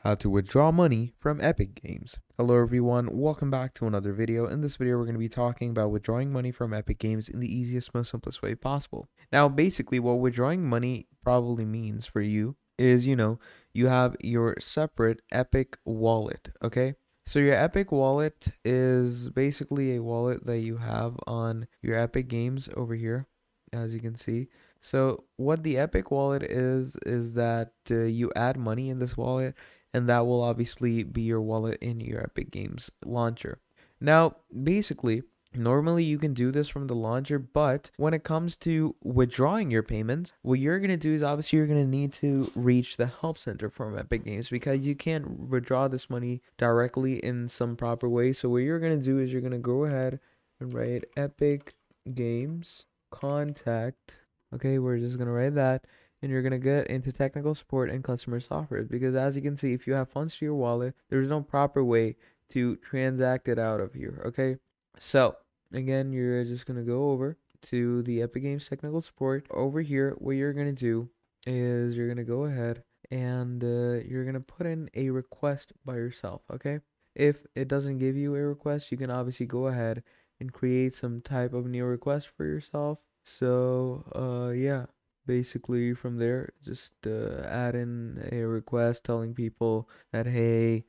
How to withdraw money from Epicgames. Hello everyone, welcome back to another video. In this video, we're going to be talking about withdrawing money from Epicgames in the easiest, most simplest way possible. Now, basically, what withdrawing money probably means for you is, you have your separate Epic wallet, okay? So your Epic wallet is basically a wallet that you have on your Epic Games over here, as you can see. So what the Epic wallet is that you add money in this wallet, and that will obviously be your wallet in your Epic Games launcher. Now, basically, normally you can do this from the launcher, but when it comes to withdrawing your payments, what you're going to do is obviously you're going to need to reach the help center from Epic Games because you can't withdraw this money directly in some proper way. So what you're going to do is you're going to go ahead and write Epic Games contact. Okay, we're just going to write that, and you're going to get into technical support and customer software, because as you can see, if you have funds to your wallet, there's no proper way to transact it out of here. Okay, so again, you're just going to go over to the Epic Games technical support. Over here, what you're going to do is you're going to go ahead and you're going to put in a request by yourself. Okay, if it doesn't give you a request, you can obviously go ahead and create some type of new request for yourself. So yeah, basically from there, just add in a request telling people that, hey,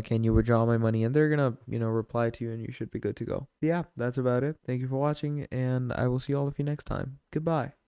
can you withdraw my money? And they're gonna, reply to you, and you should be good to go. Yeah, that's about it. Thank you for watching, and I will see all of you next time. Goodbye.